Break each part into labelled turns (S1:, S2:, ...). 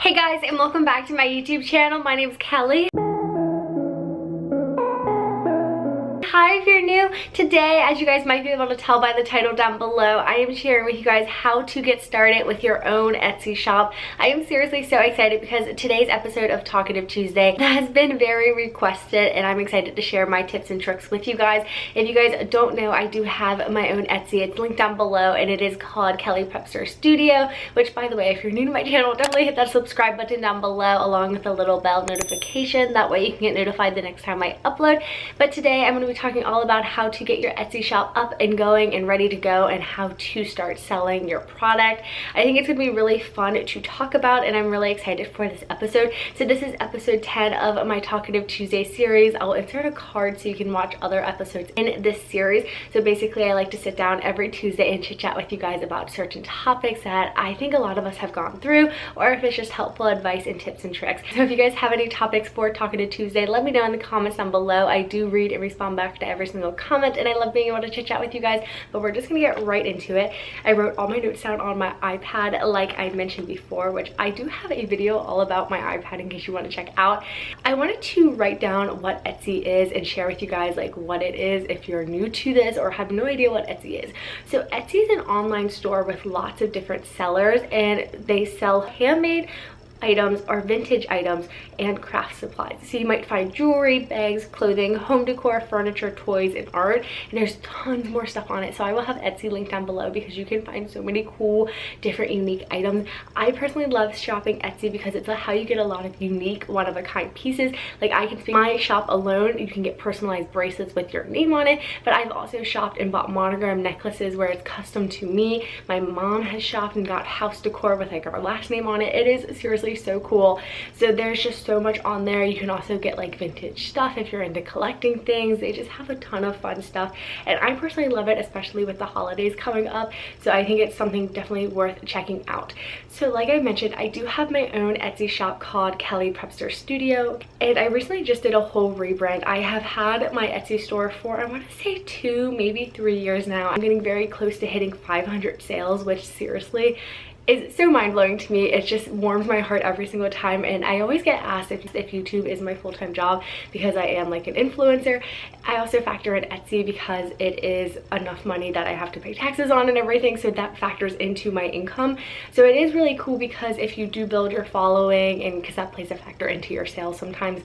S1: Hey guys, and welcome back to my YouTube channel. My name is Kelly. Hi, if you're new. Today, as you guys might be able to tell by the title down below, I am sharing with you guys how to get started with your own Etsy shop. I am seriously so excited because today's episode of Talkative Tuesday has been very requested, and I'm excited to share my tips and tricks with you guys. If you guys don't know, I do have my own Etsy. It's linked down below, and it is called Kellyprepster Studio, which, by the way, if you're new to my channel, definitely hit that subscribe button down below along with the little bell notification. That way you can get notified the next time I upload. But today, I'm going to be talking all about how to get your Etsy shop up and going and ready to go, and how to start selling your product. I think it's gonna be really fun to talk about, and I'm really excited for this episode. So this is episode 10 of my Talkative Tuesday series. I'll insert a card so you can watch other episodes in this series. So basically, I like to sit down every Tuesday and chit chat with you guys about certain topics that I think a lot of us have gone through, or if it's just helpful advice and tips and tricks. So if you guys have any topics for Talkative Tuesday, let me know in the comments down below. I do read and respond back to every single comment, and I love being able to chit chat with you guys. But we're just gonna get right into it. I wrote all my notes down on my iPad, like I mentioned before, which I do have a video all about my iPad in case you want to check out. I wanted to write down what Etsy is and share with you guys like what it is if you're new to this or have no idea what Etsy is. So Etsy is an online store with lots of different sellers, and they sell handmade items or vintage items and craft supplies. So you might find jewelry, bags, clothing, home decor, furniture, toys, and art, and there's tons more stuff on it. So I will have Etsy linked down below because you can find so many cool, different, unique items. I personally love shopping Etsy because it's how you get a lot of unique, one-of-a-kind pieces. Like, I can speak my shop alone, you can get personalized bracelets with your name on it, but I've also shopped and bought monogram necklaces where it's custom to me. My mom has shopped and got house decor with like our last name on it. It is seriously so cool. So there's just so much on there. You can also get like vintage stuff if you're into collecting things. They just have a ton of fun stuff, and I personally love it, especially with the holidays coming up. So I think it's something definitely worth checking out. So like I mentioned, I do have my own Etsy shop called Kellyprepster Studio, and I recently just did a whole rebrand. I have had my Etsy store for, I want to say 2, maybe 3 years now. I'm getting very close to hitting 500 sales, which seriously is so mind-blowing to me. It just warms my heart every single time, and I always get asked if YouTube is my full-time job because I am like an influencer. I also factor in Etsy because it is enough money that I have to pay taxes on and everything, so that factors into my income. So it is really cool because if you do build your following, and because that plays a factor into your sales sometimes,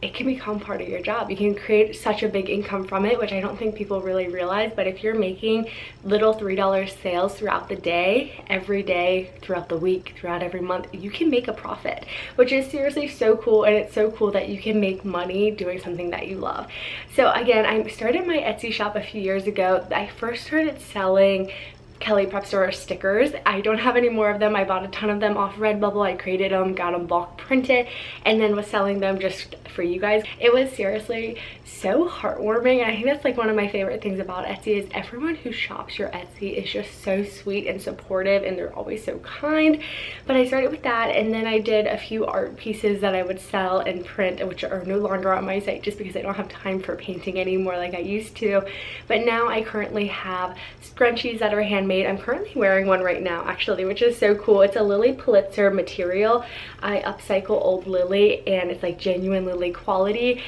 S1: it can become part of your job. You can create such a big income from it, which I don't think people really realize. But if you're making little $3 sales throughout the day, every day, throughout the week, throughout every month, you can make a profit, which is seriously so cool. And it's so cool that you can make money doing something that you love. So again, I started my Etsy shop a few years ago. I first started selling Kellyprepster stickers. I don't have any more of them. I bought a ton of them off Redbubble. I created them, got them bulk printed, and then was selling them just for you guys. It was seriously so heartwarming, and I think that's like one of my favorite things about Etsy is everyone who shops your Etsy is just so sweet and supportive, and they're always so kind. But I started with that, and then I did a few art pieces that I would sell and print, which are no longer on my site just because I don't have time for painting anymore like I used to. But now I currently have scrunchies that are handmade. I'm currently wearing one right now actually, which is so cool. It's a Lily Pulitzer material. I upcycle old lily, and it's like genuine lily quality,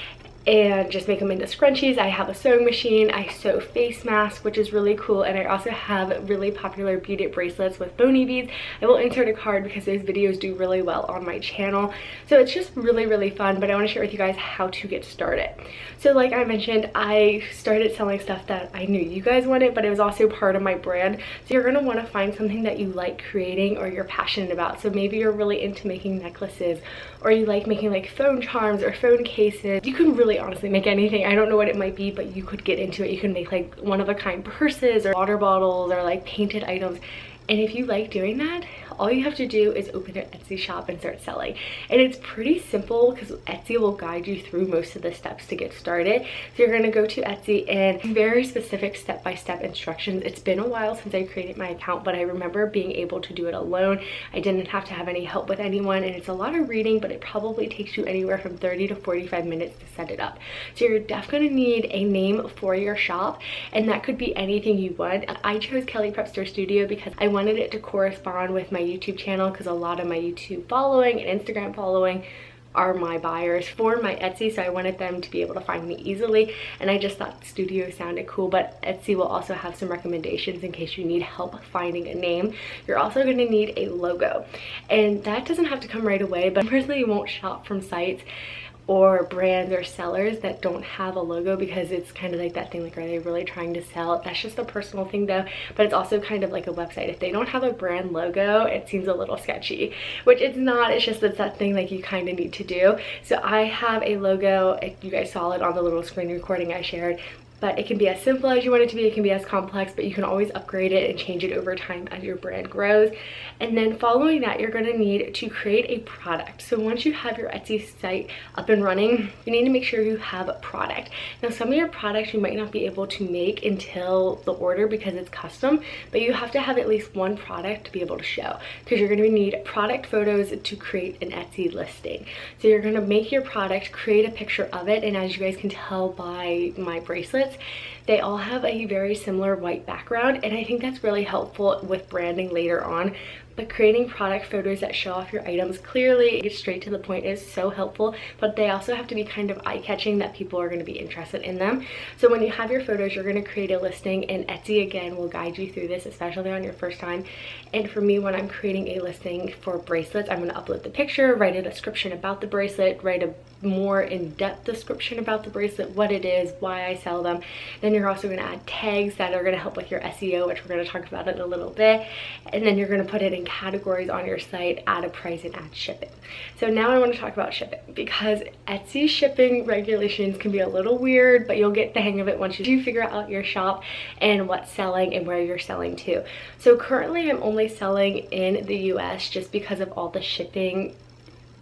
S1: and just make them into scrunchies. I have a sewing machine. I sew face masks, which is really cool, and I also have really popular beaded bracelets with bony beads. I will insert a card because those videos do really well on my channel. So it's just really fun, but I want to share with you guys how to get started. So like I mentioned, I started selling stuff that I knew you guys wanted, but it was also part of my brand. So you're going to want to find something that you like creating or you're passionate about. So maybe you're really into making necklaces, or you like making like phone charms or phone cases. You can really honestly make anything. I don't know what it might be, but you could get into it. You can make like one-of-a-kind purses or water bottles or like painted items. And if you like doing that, all you have to do is open an Etsy shop and start selling. And it's pretty simple because Etsy will guide you through most of the steps to get started. So you're going to go to Etsy, and very specific step-by-step instructions. It's been a while since I created my account, but I remember being able to do it alone. I didn't have to have any help with anyone, and it's a lot of reading, but it probably takes you anywhere from 30 to 45 minutes to set it up. So you're definitely going to need a name for your shop, and that could be anything you want. I chose Kellyprepster Studio because I wanted it to correspond with my YouTube channel because a lot of my YouTube following and Instagram following are my buyers for my Etsy, so I wanted them to be able to find me easily, and I just thought studio sounded cool. But Etsy will also have some recommendations in case you need help finding a name. You're also going to need a logo, and that doesn't have to come right away, but personally you won't shop from sites or brands or sellers that don't have a logo, because it's kind of like that thing, like, are they really trying to sell? That's just a personal thing though, but it's also kind of like a website. If they don't have a brand logo, it seems a little sketchy, which it's not. It's just that thing like you kind of need to do. So I have a logo. You guys saw it on the little screen recording I shared, but it can be as simple as you want it to be. It can be as complex, but you can always upgrade it and change it over time as your brand grows. And then following that, you're gonna need to create a product. So once you have your Etsy site up and running, you need to make sure you have a product. Now, some of your products you might not be able to make until the order because it's custom, but you have to have at least one product to be able to show, because you're gonna need product photos to create an Etsy listing. So you're gonna make your product, create a picture of it, and as you guys can tell by my bracelets, they all have a very similar white background, and I think that's really helpful with branding later on. But creating product photos that show off your items clearly, get straight to the point, is so helpful, but they also have to be kind of eye-catching that people are going to be interested in them. So when you have your photos, you're going to create a listing, and Etsy again will guide you through this, especially on your first time. And for me, when I'm creating a listing for bracelets, I'm going to upload the picture, write a description about the bracelet, write a more in-depth description about the bracelet, what it is, why I sell them. Then you're also going to add tags that are going to help with your SEO, which we're going to talk about in a little bit. And then you're going to put it in categories on your site, add a price, and add shipping. So now I want to talk about shipping, because Etsy shipping regulations can be a little weird, but you'll get the hang of it once you do figure out your shop and what's selling and where you're selling to. So currently I'm only selling in the US just because of all the shipping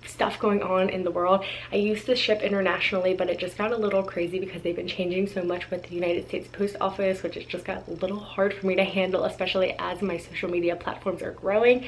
S1: stuff going on in the world. I used to ship internationally, but it just got a little crazy because they've been changing so much with the United States Post Office, which has just got a little hard for me to handle, especially as my social media platforms are growing.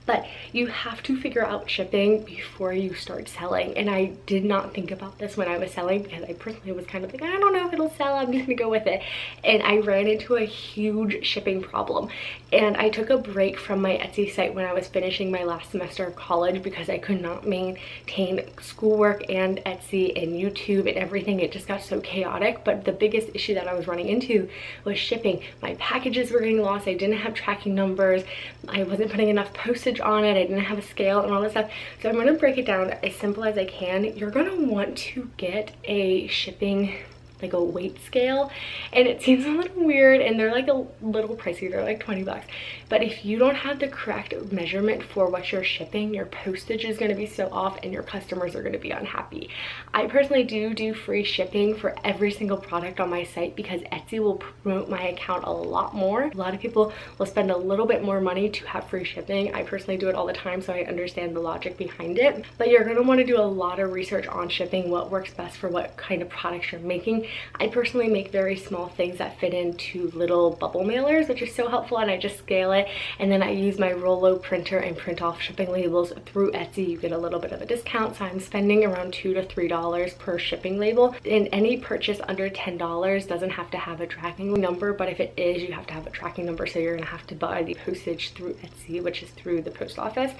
S1: But you have to figure out shipping before you start selling. And I did not think about this when I was selling, because I personally was kind of like, I don't know if it'll sell, I'm just gonna go with it. And I ran into a huge shipping problem. And I took a break from my Etsy site when I was finishing my last semester of college, because I could not maintain schoolwork and Etsy and YouTube and everything. It just got so chaotic. But the biggest issue that I was running into was shipping. My packages were getting lost. I didn't have tracking numbers. I wasn't putting enough postage on it. I didn't have a scale and all this stuff. So I'm going to break it down as simple as I can. You're going to want to get a shipping, like a weight scale, and it seems a little weird, and they're like a little pricey. They're like 20 bucks. But if you don't have the correct measurement for what you're shipping, your postage is going to be so off and your customers are going to be unhappy. I personally do free shipping for every single product on my site, because Etsy will promote my account a lot more. A lot of people will spend a little bit more money to have free shipping. I personally do it all the time, so I understand the logic behind it. But you're going to want to do a lot of research on shipping, what works best for what kind of products you're making. I personally make very small things that fit into little bubble mailers, which is so helpful, and I just scale it, and then I use my Rollo printer and print off shipping labels through Etsy. You get a little bit of a discount, so I'm spending around $2 to $3 per shipping label. And any purchase under $10 doesn't have to have a tracking number, but if it is, you have to have a tracking number, so you're gonna have to buy the postage through Etsy, which is through the post office.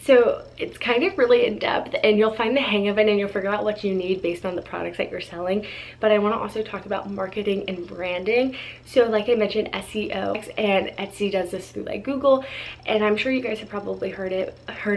S1: So it's kind of really in depth, and you'll find the hang of it, and you'll figure out what you need based on the products that you're selling. But I want to also talk about marketing and branding. So like I mentioned, SEO, and Etsy does this through like Google, and I'm sure you guys have probably heard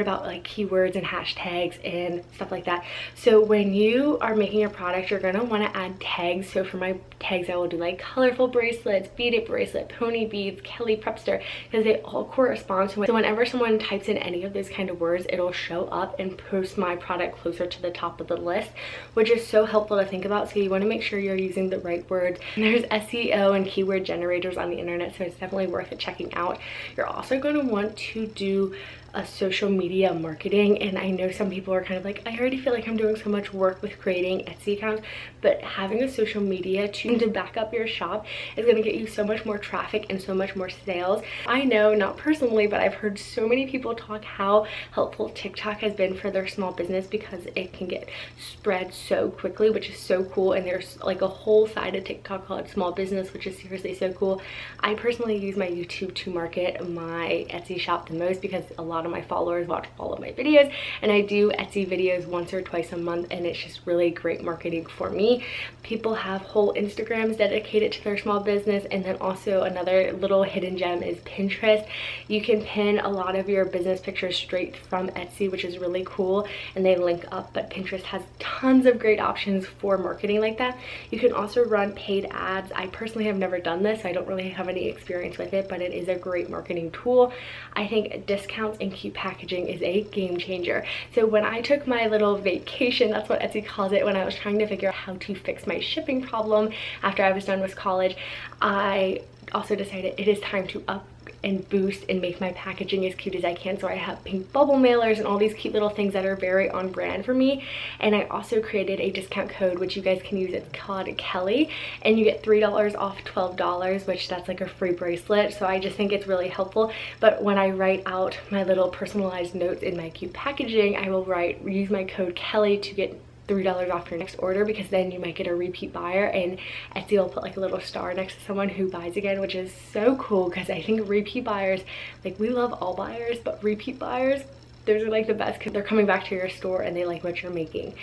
S1: about like keywords and hashtags and stuff like that. So when you are making your product, you're going to want to add tags. So for my tags, I will do like colorful bracelets, beaded bracelet, pony beads, Kellyprepster, because they all correspond to it. So whenever someone types in any of those kind of words, it'll show up and post my product closer to the top of the list, which is so helpful to think about. So you want to make sure you're using the right words. And there's SEO and keyword generators on the internet, so it's definitely worth it checking out. You're also going to want to do a social media marketing, and I know some people are kind of like, I already feel like I'm doing so much work with creating Etsy accounts, but having a social media to back up your shop is going to get you so much more traffic and so much more sales. I know, not personally, but I've heard so many people talk how helpful TikTok has been for their small business because it can get spread so quickly, which is so cool. And there's like a whole side of TikTok called small business, which is seriously so cool. I personally use my YouTube to market my Etsy shop the most because a lot of my followers watch all of my videos, and I do Etsy videos once or twice a month, and it's just really great marketing for me. People have whole Instagrams dedicated to their small business, and then also another little hidden gem is Pinterest. You can pin a lot of your business pictures straight from Etsy, which is really cool, and they link up, but Pinterest has tons of great options for marketing like that. You can also run paid ads. I personally have never done this, so I don't really have any experience with it, but it is a great marketing tool. I think discounts and cute packaging is a game changer. So when I took my little vacation, that's what Etsy calls it, when I was trying to figure out how to fix my shipping problem after I was done with college, I also decided it is time to up and boost and make my packaging as cute as I can. So I have pink bubble mailers and all these cute little things that are very on brand for me. And I also created a discount code which you guys can use. It's called Kelly, and you get $3 off $12, which that's like a free bracelet. So I just think it's really helpful. But when I write out my little personalized notes in my cute packaging, I will use my code Kelly to get $3 off your next order, because then you might get a repeat buyer, and Etsy will put like a little star next to someone who buys again, which is so cool because I think repeat buyers, like, we love all buyers, but repeat buyers, those are like the best because they're coming back to your store and they like what you're making.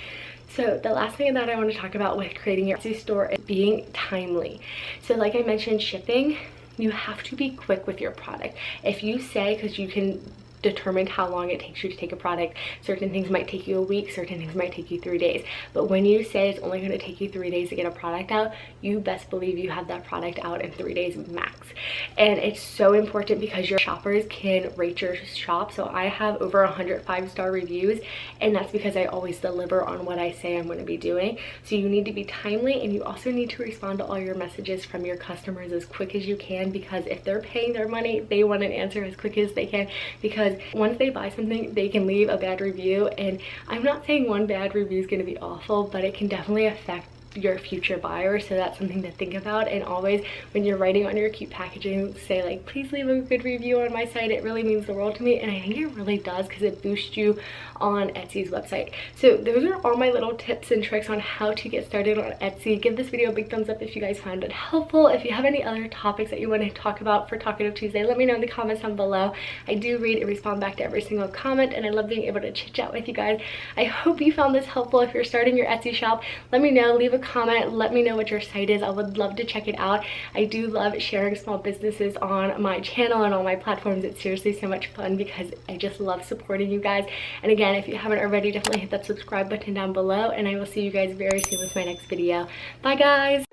S1: So the last thing that I want to talk about with creating your Etsy store is being timely. So like I mentioned, shipping, you have to be quick with your product. If you say, because you can determined how long it takes you to take a product, certain things might take you a week, certain things might take you 3 days, but when you say it's only going to take you 3 days to get a product out, you best believe you have that product out in 3 days max. And it's so important because your shoppers can rate your shop. So I have over 100 5-star reviews, and that's because I always deliver on what I say I'm going to be doing. So you need to be timely, and you also need to respond to all your messages from your customers as quick as you can, because if they're paying their money, they want an answer as quick as they can, because once they buy something, they can leave a bad review. And I'm not saying one bad review is going to be awful, but it can definitely affect your future buyers. So that's something to think about. And always when you're writing on your cute packaging, say like, please leave a good review on my site. It really means the world to me, and I think it really does because it boosts you on Etsy's website. So those are all my little tips and tricks on how to get started on Etsy. Give this video a big thumbs up if you guys found it helpful. If you have any other topics that you want to talk about for Talkative Tuesday, let me know in the comments down below. I do read and respond back to every single comment, and I love being able to chit chat with you guys. I hope you found this helpful. If you're starting your Etsy shop, let me know. Leave a comment, let me know what your site is. I would love to check it out. I do love sharing small businesses on my channel and all my platforms. It's seriously so much fun because I just love supporting you guys. And again, if you haven't already, definitely hit that subscribe button down below, and I will see you guys very soon with my next video. Bye guys.